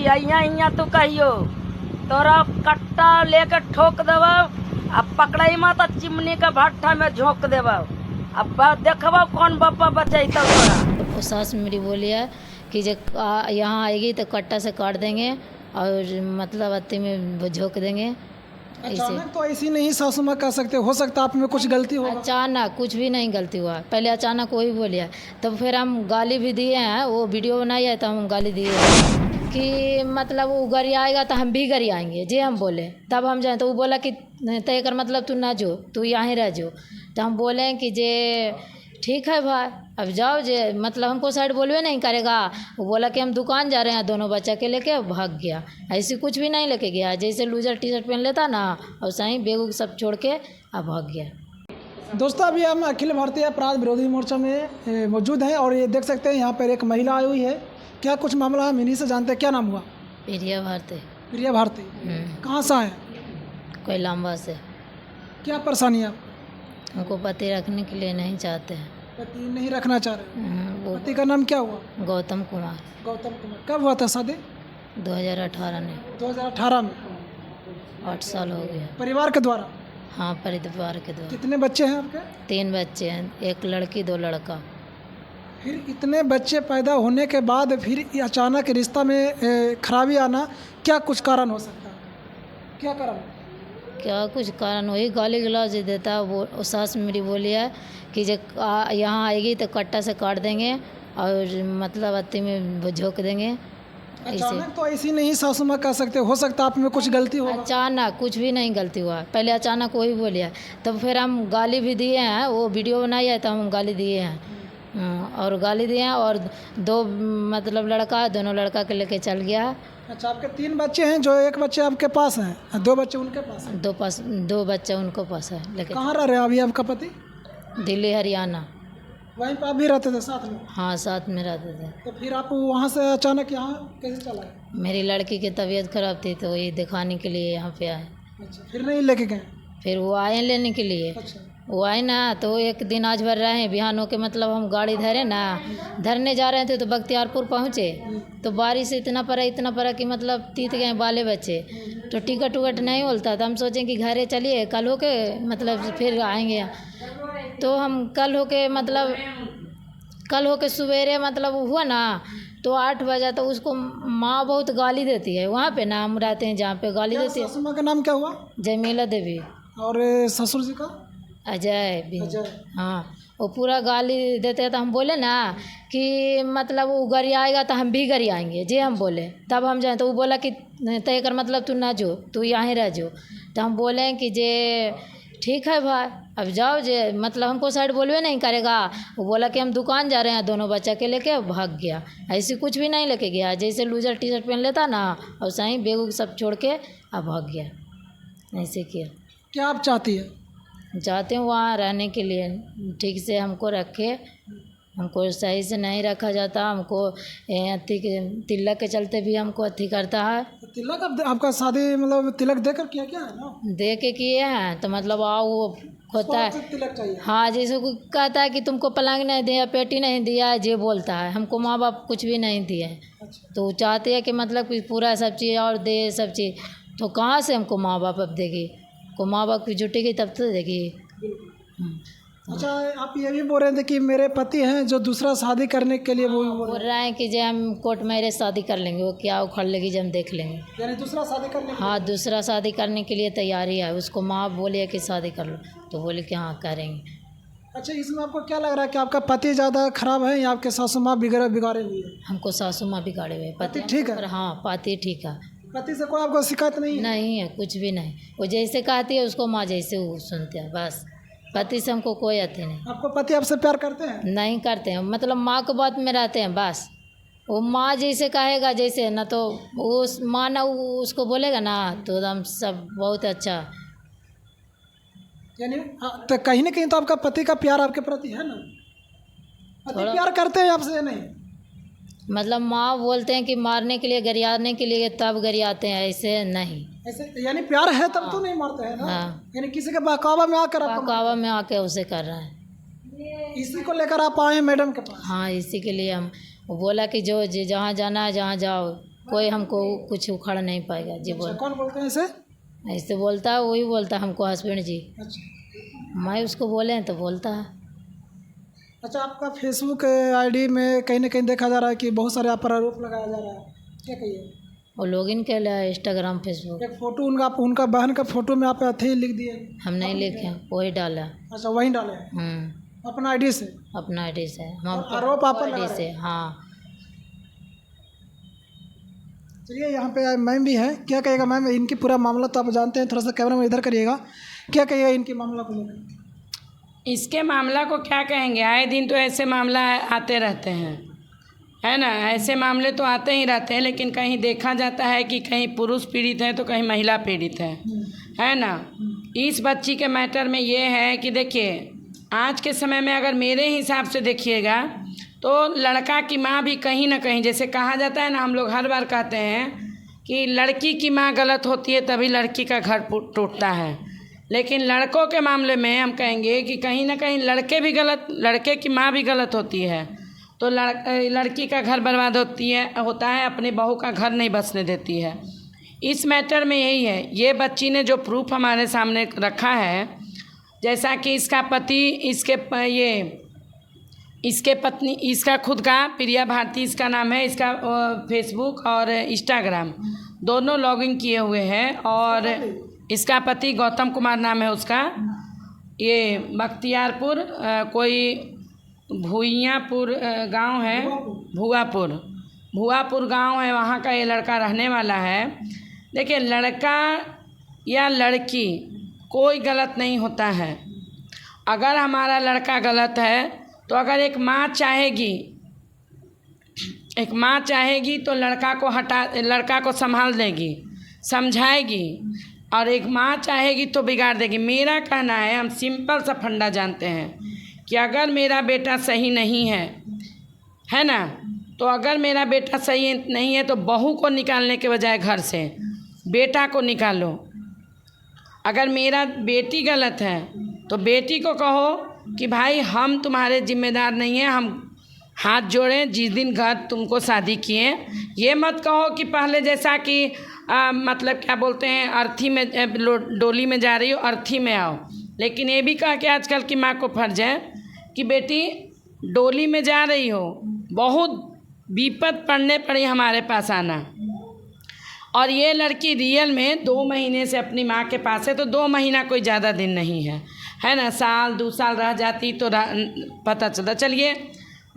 यहाँ तू कहियो तोरा कट्टा लेके ठोक देव, अब पकड़ई मत चिमनी के भट्ठा में झोंक देव, अब देखब कौन बापा बचैत तोरा। तो सास मेरी बोली है कि जब यहाँ आएगी तो कट्टा से काट देंगे और मतलब अत्ती में झोंक देंगे। अचानक तो ऐसी नहीं सासू माँ कह सकते, हो सकता आप में कुछ गलती हो। अचानक कुछ भी नहीं गलती हुआ, पहले अचानक वही बोलिया, तब फिर हम गाली भी दिए हैं, वो वीडियो बनाई है तो हम गाली दिए हैं कि मतलब वो गरी आएगा तो हम भी गरी आएंगे जे हम बोले, तब हम जाए तो वो बोला कि तय कर मतलब तू ना जो, तू यहाँ रह जो। तो हम बोले कि जे ठीक है भाई अब जाओ, जे मतलब हमको साइड बोलवे नहीं करेगा। वो बोला कि हम दुकान जा रहे हैं, दोनों बच्चा के लेके भाग गया। ऐसी कुछ भी नहीं लेके गया, जैसे लूजर टी शर्ट पहन लेता ना और सही बेग सब छोड़ के अब भाग गया। दोस्तों अभी हम अखिल भारतीय अपराध विरोधी मोर्चा में मौजूद हैं और ये देख सकते हैं यहाँ पर एक महिला आई हुई है। क्या कुछ मामला हम इन्हीं से जानते हैं, क्या नाम हुआ? प्रिया भारती। प्रिया भारती कहाँ से आए? कोई लंबा से। क्या परेशानी है? हमको पति रखने के लिए नहीं चाहते हैं। पति नहीं रखना चाह रहे? वो पति का नाम क्या हुआ? गौतम कुमार। गौतम कुमार। कब हुआ था शादी? 2018 में। 2018 में। 8 साल हो गया। परिवार के द्वारा? हाँ परिवार के द्वारा। कितने बच्चे हैं आपके? 3 बच्चे हैं, 1 लड़की 2 लड़का। फिर इतने बच्चे पैदा होने के बाद फिर अचानक रिश्ता में खराबी आना, क्या कुछ कारण हो सकता है? क्या कारण? क्या कुछ कारण, वही गाली गलौज देता। वो सास मेरी बोली है कि जब यहाँ आएगी तो कट्टा से काट देंगे और मतलब अत्ती में झोंक देंगे। अचानक तो ऐसी नहीं सासू माँ कह सकते, हो सकता आप में कुछ गलती हो। अचानक कुछ भी नहीं गलती हुआ, पहले अचानक वही बोलिया, तब फिर हम गाली भी दिए हैं, वो वीडियो बनाई है तो हम गाली दिए हैं और गाली दिए हैं। और 2 मतलब लड़का, दोनों लड़का के लेके चल गया। अच्छा, आपके 3 बच्चे हैं, जो 1 बच्चे आपके पास हैं, 2 बच्चे उनके पास हैं? 2 बच्चे उनको पास है। लेकिन कहाँ रह रहे हैं अभी आपका पति? दिल्ली हरियाणा। वहीं पर आप भी रहते थे साथ में? हाँ साथ में रहते थे। तो फिर आप वहाँ से अचानक यहाँ कैसे चला गए? मेरी लड़की की तबीयत खराब थी तो ये दिखाने के लिए यहाँ पे आए। अच्छा, फिर नहीं लेके गए? फिर वो आए लेने के लिए। अच्छा, वो आए ना तो एक दिन आज भर रहे, बिहान हो के मतलब हम गाड़ी धरे ना, धरने जा रहे थे तो बख्तियारपुर पहुँचे तो बारिश इतना पड़ा कि मतलब तीत गए बाले बच्चे। तो टिकट उकट नहीं बोलता तो हम सोचें कि घरे चलिए, कल हो के मतलब फिर आएंगे। तो हम कल हो के सवेरे मतलब हुआ ना तो 8 बजे तो उसको माँ बहुत गाली देती है। वहाँ पे ना हम रहते हैं जहाँ पे गाली देती है। सासू माँ का नाम क्या हुआ? जमीला देवी। और ससुर जी का? अजय भी। अजय। हाँ, वो पूरा गाली देते हैं तो हम बोले ना कि मतलब वो गरी आएगा तो हम भी गरी आएंगे जे हम बोले, तब हम जाए तो वो बोला कि तय कर मतलब तू ना जो, तू यहाँ रह जो। तो हम बोले कि जे ठीक है भाई अब जाओ, जे मतलब हमको साइड बोलवे नहीं करेगा। वो बोला कि हम दुकान जा रहे हैं, दोनों बच्चा के लेके भाग गया। ऐसी कुछ भी नहीं लेके गया, जैसे लूजर टी शर्ट पहन लेता ना और सही बेग सब छोड़ के अब भाग गया। ऐसे किया। क्या आप चाहती है? जाते हैं वहाँ रहने के लिए, ठीक से हमको रखे, हमको सही से नहीं रखा जाता। हमको अथी के तिलक के चलते भी हमको अथी करता है। तिलक आपका शादी मतलब तिलक देकर किया क्या है ना? दे के किए हैं तो मतलब आओ वो होता है। तिलक चाहिए? हाँ, जैसे कोई कहता है कि तुमको पलंग नहीं दिया, पेटी नहीं दिया है, ये बोलता है। हमको माँ बाप कुछ भी नहीं दिए हैं। अच्छा। तो चाहते हैं कि मतलब कि पूरा सब चीज़ और दे सब चीज़, तो कहाँ से हमको माँ बाप अब देगी? को माँ बाप की जुटेगी तब तो देगी। अच्छा, आप ये भी बोल रहे थे कि मेरे पति हैं जो दूसरा शादी करने के लिए वो बोल रहे हैं कि जो हम कोर्ट मैरिज शादी कर लेंगे, वो क्या उखड़ लेगी जब हम देख लेंगे। यानी दूसरा शादी करने? हाँ, दूसरा शादी करने के लिए तैयारी है। उसको माँ बोले कि शादी कर लो तो बोले कि हाँ करेंगे। अच्छा, इसमें आपको क्या लग रहा है कि आपका पति ज़्यादा खराब है या आपके सासू माँ बिगाड़े हुई है? हमको सासू माँ बिगाड़े हुए। पति ठीक है? हाँ पति ठीक है। पति से कोई आपको शिकायत नहीं है? नहीं है, कुछ भी नहीं। वो जैसे कहती है उसको माँ जैसे वो सुनते हैं बस। पति से हमको कोई अथी नहीं। आपको पति आपसे प्यार करते हैं? नहीं करते हैं, मतलब माँ के बात में रहते हैं बस। वो माँ जैसे कहेगा जैसे ना, तो उस माँ ना उसको बोलेगा ना तो एकदम सब बहुत अच्छा। यानी तो कहीं ना कहीं तो आपका पति का प्यार आपके प्रति है ना? पति प्यार करते हैं आपसे या नहीं? मतलब माँ बोलते हैं कि मारने के लिए, गरियाने के लिए तब गरियाते हैं, ऐसे नहीं। ऐसे यानी प्यार है तब तो नहीं मारते हैं ना? हाँ। यानी किसी के बहकावा में आकर आपको बहकावा में आके उसे कर रहा है। इसी को लेकर आप आए हैं मैडम के पास? हाँ, इसी के लिए हम, वो बोला कि जो जहाँ जाना है जहाँ जाओ, कोई हमको कुछ उखाड़ नहीं पाएगा जी। बोल कौन बोलते हैं इसे? ऐसे बोलता है, वही बोलता है हमको हस्बैंड जी। अच्छा मैं उसको बोले हैं तो बोलता है। अच्छा, आपका फेसबुक आईडी में कहीं ना कहीं देखा जा रहा है कि बहुत सारे आप पर आरोप लगाया जा रहा है, क्या कहिए? वो लॉगिन कर लिया इंस्टाग्राम फेसबुक। एक फोटो उनका बहन का फोटो में आप अथी लिख दिए। हम नहीं लिखे, वही डाला। अच्छा, वही डाले हैं अपना आईडी से? अपना आईडी से हम और आरोप आप पर लगा आईडी रहे से, हैं? हाँ। चलिए, यहाँ पे मैम भी है, क्या कहिएगा मैम? इनकी पूरा मामला तो आप जानते हैं, थोड़ा सा कैमरा में इधर करिएगा, क्या कहिएगा इनकी मामला को लेकर? इसके मामला को क्या कहेंगे, आए दिन तो ऐसे मामला आते रहते हैं, है ना। ऐसे मामले तो आते ही रहते हैं, लेकिन कहीं देखा जाता है कि कहीं पुरुष पीड़ित है तो कहीं महिला पीड़ित है ना। इस बच्ची के मैटर में ये है कि देखिए, आज के समय में अगर मेरे हिसाब से देखिएगा तो लड़का की माँ भी कहीं ना कहीं, जैसे कहा जाता है ना, हम लोग हर बार कहते हैं कि लड़की की माँ गलत होती है तभी लड़की का घर टूटता है, लेकिन लड़कों के मामले में हम कहेंगे कि कहीं ना कहीं लड़के की माँ भी गलत होती है, तो लड़की का घर बर्बाद होता है, अपनी बहू का घर नहीं बसने देती है। इस मैटर में यही है। ये बच्ची ने जो प्रूफ हमारे सामने रखा है, जैसा कि इसका पति, इसके पत्नी, इसका खुद का प्रिया भारती इसका नाम है, इसका फेसबुक और इंस्टाग्राम दोनों लॉगिन किए हुए हैं, और इसका पति गौतम कुमार नाम है उसका। ये बख्तियारपुर कोई भुइयापुर गांव है, भुआपुर गांव है, वहाँ का ये लड़का रहने वाला है। देखिए, लड़का या लड़की कोई गलत नहीं होता है। अगर हमारा लड़का गलत है तो अगर एक माँ चाहेगी तो लड़का को संभाल देगी, समझाएगी, और एक माँ चाहेगी तो बिगाड़ देगी। मेरा कहना है, हम सिंपल सा फंडा जानते हैं कि अगर मेरा बेटा सही नहीं है ना, तो अगर मेरा बेटा सही नहीं है तो बहू को निकालने के बजाय घर से बेटा को निकालो। अगर मेरा बेटी गलत है तो बेटी को कहो कि भाई हम तुम्हारे जिम्मेदार नहीं हैं, हम हाथ जोड़ें जिस दिन घर तुमको शादी किए। ये मत कहो कि पहले जैसा कि मतलब क्या बोलते हैं, अर्थी में डोली में जा रही हो, अर्थी में आओ। लेकिन ये भी कहा कि आजकल की माँ को फर्ज है कि बेटी डोली में जा रही हो, बहुत विपत पड़ने पड़ी हमारे पास आना। और ये लड़की रियल में 2 महीने से अपनी माँ के पास है, तो 2 महीना कोई ज़्यादा दिन नहीं है ना। साल 2 साल रह जाती तो पता चलता। चलिए,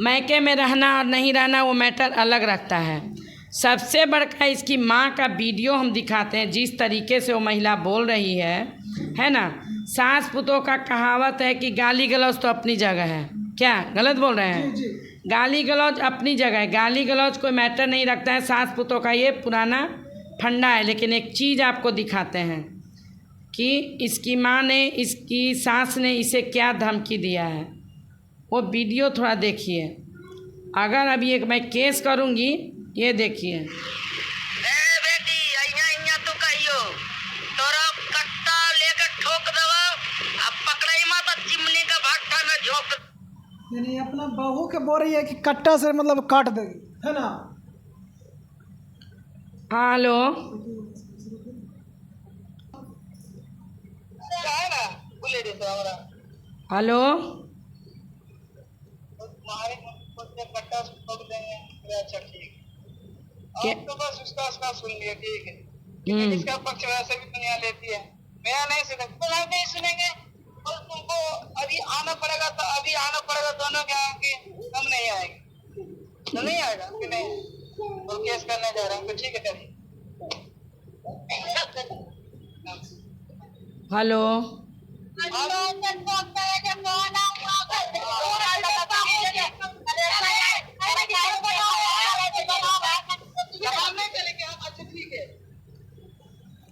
मैके में रहना और नहीं रहना वो मैटर अलग रखता है। सबसे बड़का इसकी माँ का वीडियो हम दिखाते हैं, जिस तरीके से वो महिला बोल रही है ना। सास पुतों का कहावत है कि गाली गलौज तो अपनी जगह है। क्या गलत बोल रहे हैं? गाली गलौज अपनी जगह है, गाली गलौज कोई मैटर नहीं रखता है। सास पुतों का ये पुराना फंडा है। लेकिन एक चीज़ आपको दिखाते हैं कि इसकी माँ ने, इसकी सास ने इसे क्या धमकी दिया है। वो वीडियो थोड़ा देखिए। अगर अभी एक मैं केस करूँगी, ये देखिए। बेटी अइया तो कहियो तोरा कट्टा लेकर ठोक देवा, अब पकड़ाई मत चिमनी का भट्ठा में झोंक। यानी अपना बहू के बोल रही है कि कट्टा से मतलब काट देगी, है ना? हाँ, हेलो, हेलो, तो बस उसका सुन लिया, ठीक है। लेकिन इसका पक्ष वैसे भी दुनिया लेती है, मेरा नहीं सुनेंगे, नहीं सुनेंगे। और तुमको अभी आना पड़ेगा, तो अभी आना पड़ेगा दोनों के यहाँ की, हम नहीं आएंगे तो नहीं आएगा कि नहीं, तो केस करने जा रहे हैं। तो ठीक है, करिए। हेलो,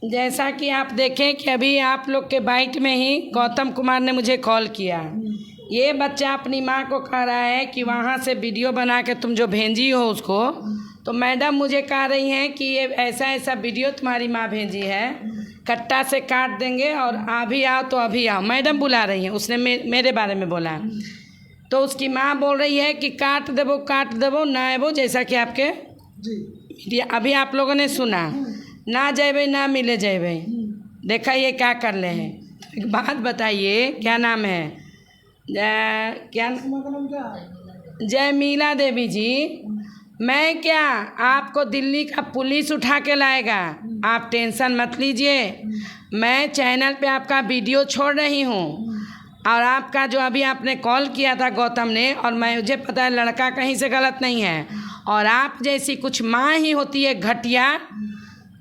जैसा कि आप देखें कि अभी आप लोग के बाइट में ही गौतम कुमार ने मुझे कॉल किया। ये बच्चा अपनी माँ को कह रहा है कि वहाँ से वीडियो बना के तुम जो भेजी हो उसको, तो मैडम मुझे कह रही हैं कि ये ऐसा वीडियो तुम्हारी माँ भेजी है, कट्टा से काट देंगे और अभी आओ तो अभी आओ। मैडम बुला रही हैं, उसने मेरे बारे में बोला। तो उसकी माँ बोल रही है कि काट देवो ना एबो, जैसा कि आपके मीडिया अभी आप लोगों ने सुना ना जेबे ना मिले जेबे, देखा ये क्या कर रहे हैं। एक बात बताइए, क्या नाम है, क्या जयमीला देवी जी, मैं क्या आपको दिल्ली का पुलिस उठा के लाएगा, आप टेंशन मत लीजिए। मैं चैनल पे आपका वीडियो छोड़ रही हूँ और आपका जो अभी आपने कॉल किया था गौतम ने, और मुझे पता है लड़का कहीं से गलत नहीं है, और आप जैसी कुछ माँ ही होती है घटिया,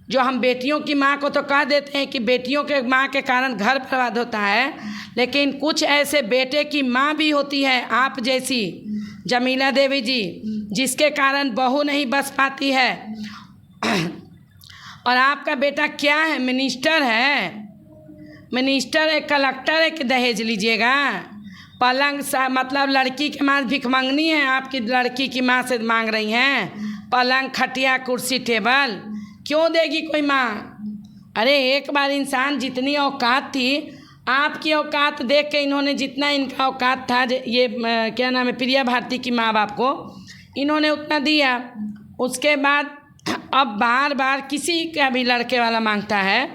जो हम बेटियों की माँ को तो कह देते हैं कि बेटियों के माँ के कारण घर बर्बाद होता है, लेकिन कुछ ऐसे बेटे की माँ भी होती है आप जैसी जमीला देवी जी, जिसके कारण बहू नहीं बस पाती है। और आपका बेटा क्या है, मिनिस्टर है, मिनिस्टर है, कलेक्टर है कि दहेज लीजिएगा। पलंग सा मतलब लड़की के माँ भिख मांगनी है, आपकी लड़की की माँ से मांग रही हैं पलंग खटिया कुर्सी टेबल, क्यों देगी कोई माँ। अरे एक बार इंसान जितनी औकात थी, आपकी औकात देख के इन्होंने जितना इनका औकात था, ये क्या नाम है प्रिया भारती की माँ बाप को इन्होंने उतना दिया। उसके बाद अब बार बार किसी का भी लड़के वाला मांगता है,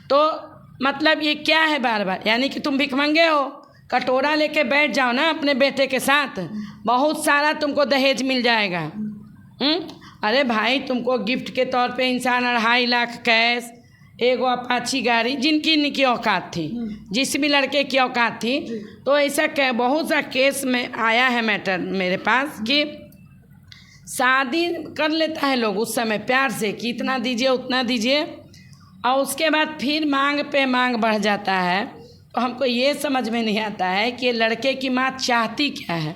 तो मतलब ये क्या है बार बार, यानी कि तुम भिख मंगे हो। कटोरा लेके बैठ जाओ ना अपने बेटे के साथ, बहुत सारा तुमको दहेज मिल जाएगा। अरे भाई, तुमको गिफ्ट के तौर पे इंसान 2.5 लाख कैश, एगो अपाची गाड़ी, जिनकी इनकी औकात थी, जिस भी लड़के की औकात थी, तो ऐसा बहुत सा केस में आया है मैटर मेरे पास कि शादी कर लेता है लोग उस समय प्यार से कि इतना दीजिए उतना दीजिए, और उसके बाद फिर मांग पे मांग बढ़ जाता है। तो हमको ये समझ में नहीं आता है कि लड़के की माँ चाहती क्या है।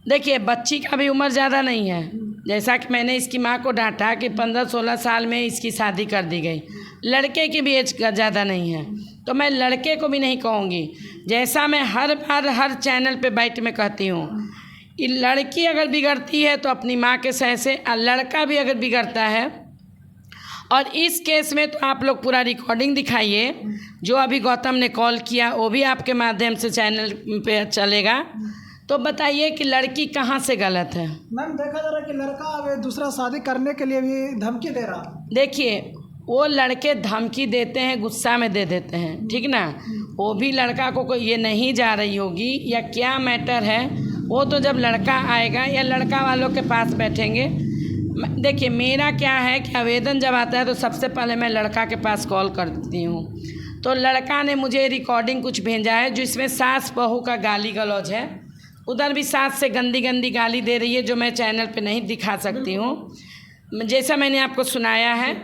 देखिए, बच्ची का भी उम्र ज़्यादा नहीं है, जैसा कि मैंने इसकी माँ को डांटा कि 15-16 साल में इसकी शादी कर दी गई, लड़के की भी एज ज़्यादा नहीं है, तो मैं लड़के को भी नहीं कहूँगी। जैसा मैं हर बार हर चैनल पे बैठ में कहती हूँ कि लड़की अगर बिगड़ती है तो अपनी माँ के सह से, और लड़का भी अगर बिगड़ता है, और इस केस में तो आप लोग पूरा रिकॉर्डिंग दिखाइए, जो अभी गौतम ने कॉल किया वो भी आपके माध्यम से चैनल पे चलेगा, तो बताइए कि लड़की कहाँ से गलत है। मैम देखा जा रहा है कि लड़का अब दूसरा शादी करने के लिए भी धमकी दे रहा है। देखिए, वो लड़के धमकी देते हैं, गुस्सा में दे देते हैं, ठीक ना, वो भी लड़का को ये नहीं जा रही होगी या क्या मैटर है, वो तो जब लड़का आएगा या लड़का वालों के पास बैठेंगे। देखिए, मेरा क्या है कि आवेदन जब आता है तो सबसे पहले मैं लड़का के पास कॉल करती हूँ, तो लड़का ने मुझे रिकॉर्डिंग कुछ भेजा है जिसमें सास बहू का गाली गलौज है, उधर भी सास से गंदी गंदी गाली दे रही है, जो मैं चैनल पे नहीं दिखा सकती हूँ। जैसा मैंने आपको सुनाया है,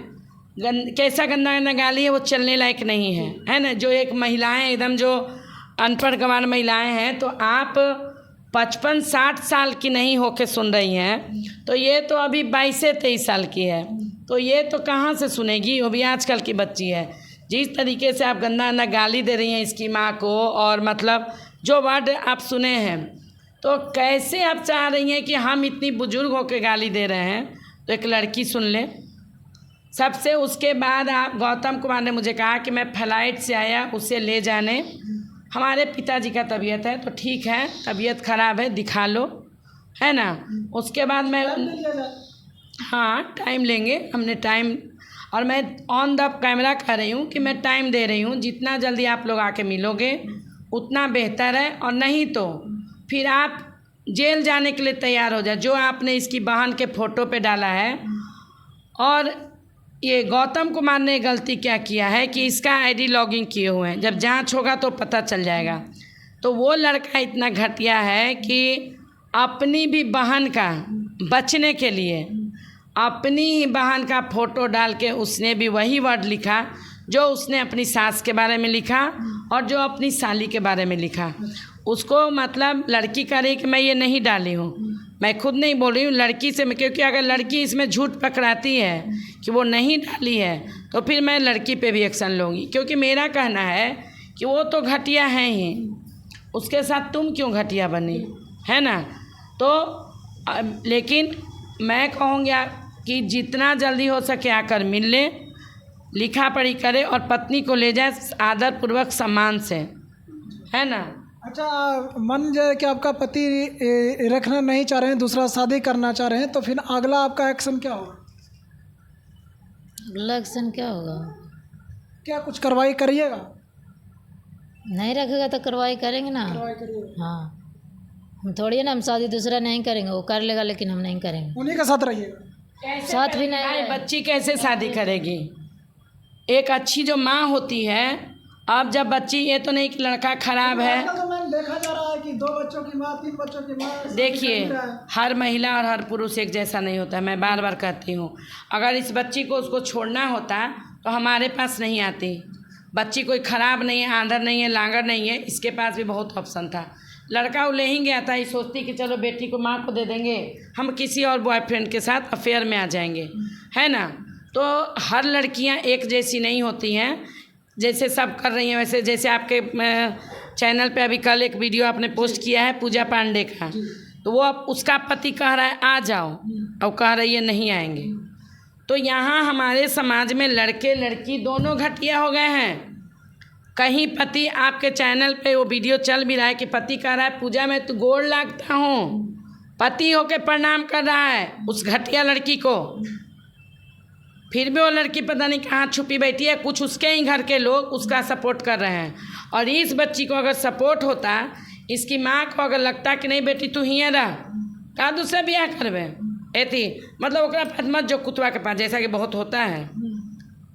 कैसा गंदा गंदा गाली है, वो चलने लायक नहीं है, है ना। जो एक महिलाएं एकदम जो अनपढ़ गंवार महिलाएं हैं, तो आप 55-60 साल की नहीं होके सुन रही हैं, तो ये तो अभी 22 से 23 साल की है, तो ये तो कहाँ से सुनेगी, वो भी आजकल की बच्ची है। जिस तरीके से आप गंदा गंदा गाली दे रही हैं इसकी माँ को, और मतलब जो वर्ड आप सुने हैं, तो कैसे आप चाह रही हैं कि हम इतनी बुजुर्ग होकर गाली दे रहे हैं, तो एक लड़की सुन ले सबसे। उसके बाद आप गौतम कुमार ने मुझे कहा कि मैं फ्लाइट से आया, उसे ले जाने, हमारे पिताजी का तबीयत है, तो ठीक है तबीयत ख़राब है, दिखा लो, है ना। उसके बाद मैं हाँ टाइम लेंगे, हमने टाइम, और मैं ऑन द कैमरा कह रही हूँ कि मैं टाइम दे रही हूँ, जितना जल्दी आप लोग आके मिलोगे उतना बेहतर है, और नहीं तो फिर आप जेल जाने के लिए तैयार हो जाए। जो आपने इसकी बहन के फ़ोटो पे डाला है, और ये गौतम कुमार ने गलती क्या किया है कि इसका आईडी लॉगिंग किए हुए हैं, जब जांच होगा तो पता चल जाएगा। तो वो लड़का इतना घटिया है कि अपनी भी बहन का बचने के लिए अपनी ही बहन का फ़ोटो डाल के उसने भी वही वर्ड लिखा जो उसने अपनी सास के बारे में लिखा और जो अपनी साली के बारे में लिखा। उसको मतलब लड़की कह रही कि मैं ये नहीं डाली हूँ, मैं खुद नहीं बोल रही हूँ, लड़की से, क्योंकि अगर लड़की इसमें झूठ पकड़ाती है कि वो नहीं डाली है, तो फिर मैं लड़की पे भी एक्शन लूँगी, क्योंकि मेरा कहना है कि वो तो घटिया है ही, उसके साथ तुम क्यों घटिया बनी, है ना। तो लेकिन मैं कहूँगी कि जितना जल्दी हो सके आकर मिल ले, लिखा पढ़ी करे और पत्नी को ले जाए आदरपूर्वक सम्मान से, है ना। अच्छा, मन जाए कि आपका पति रखना नहीं चाह रहे हैं, दूसरा शादी करना चाह रहे हैं, तो फिर अगला आपका एक्शन क्या होगा? इलेक्शन क्या होगा? क्या कुछ कार्रवाई करिएगा? नहीं रखेगा तो कार्रवाई करेंगे ना। कार्रवाई करिएगा। हाँ, हम थोड़ी ना, हम शादी दूसरा नहीं करेंगे, वो कर लेगा लेकिन हम नहीं करेंगे। उन्हीं के साथ रहिएगा। साथ भी नहीं भाई है। बच्ची कैसे शादी करेगी? एक अच्छी जो माँ होती है, अब जब बच्ची, ये तो नहीं कि लड़का खराब है। आजकल तो मैम देखा जा रहा है कि 2 बच्चों की माँ, 3 बच्चों की माँ शादी देखिए, कर रहा है। हर महिला और हर पुरुष एक जैसा नहीं होता। मैं बार बार कहती हूँ, अगर इस बच्ची को उसको छोड़ना होता तो हमारे पास नहीं आती। बच्ची कोई ख़राब नहीं है, आंधर नहीं है, लांगड़ नहीं है, इसके पास भी बहुत ऑप्शन था। लड़का वो ले ही गया था, ये सोचती कि चलो बेटी को माँ को दे देंगे, हम किसी और बॉयफ्रेंड के साथ अफेयर में आ जाएंगे, है ना। तो हर लड़कियाँ एक जैसी नहीं होती हैं, जैसे सब कर रही हैं वैसे। जैसे आपके चैनल पे अभी कल एक वीडियो आपने पोस्ट किया है पूजा पांडे का, तो वो अब उसका पति कह रहा है आ जाओ, और कह रही है नहीं आएंगे। तो यहाँ हमारे समाज में लड़के लड़की दोनों घटिया हो गए हैं। कहीं पति, आपके चैनल पे वो वीडियो चल भी रहा है कि पति कह रहा है पूजा मैं तो गोड़ लागता हूँ, पति होके प्रणाम कर रहा है उस घटिया लड़की को, फिर भी वो लड़की पता नहीं कहाँ छुपी बैठी है। कुछ उसके ही घर के लोग उसका सपोर्ट कर रहे हैं। और इस बच्ची को अगर सपोर्ट होता, इसकी माँ को अगर लगता कि नहीं बेटी तू ही रह, का दूसरा ब्याह करबे एती, मतलब ओकरा पास मत जो कुतवा के पास, जैसा कि बहुत होता है।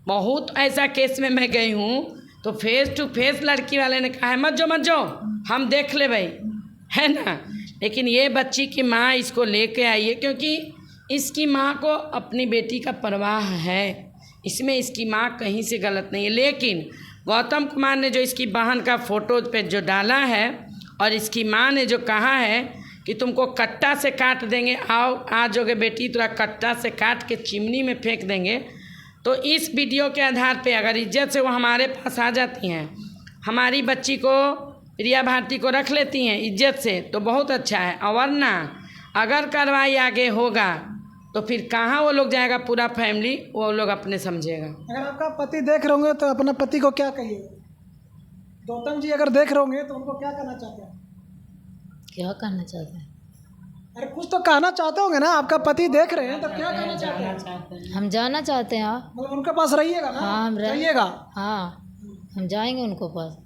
बहुत ऐसा केस में मैं गई हूँ, तो फेस टू फेस लड़की वाले ने कहा है मत जो हम देख ले भाई, है ना। लेकिन ये बच्ची की माँ इसको लेके आई है, क्योंकि इसकी माँ को अपनी बेटी का परवाह है, इसमें इसकी माँ कहीं से गलत नहीं है। लेकिन गौतम कुमार ने जो इसकी बहन का फ़ोटो पे जो डाला है, और इसकी माँ ने जो कहा है कि तुमको कट्टा से काट देंगे, आओ आ जाओगे बेटी, तुरा कट्टा से काट के चिमनी में फेंक देंगे। तो इस वीडियो के आधार पे अगर इज्जत से वो हमारे पास आ जाती हैं, हमारी बच्ची को, प्रिया भारती को रख लेती हैं इज्जत से, तो बहुत अच्छा है। और वरना अगर कार्रवाई आगे होगा तो फिर कहाँ वो लोग जाएगा, पूरा फैमिली वो लोग अपने समझेगा। अगर आपका पति देख रहे होंगे तो अपना पति को क्या कहिएगा? गौतम जी अगर देख रहे होंगे तो उनको क्या कहना चाहते हैं? क्या करना चाहते हैं? अरे कुछ तो कहना चाहते होंगे ना, आपका पति देख रहे हैं तो क्या कहना चाहते हैं? हम जाना चाहते हैं। मतलब उनके पास रहिएगा ना? हाँ, हम रहिएगा। हाँ, हम जाएंगे उनको पास।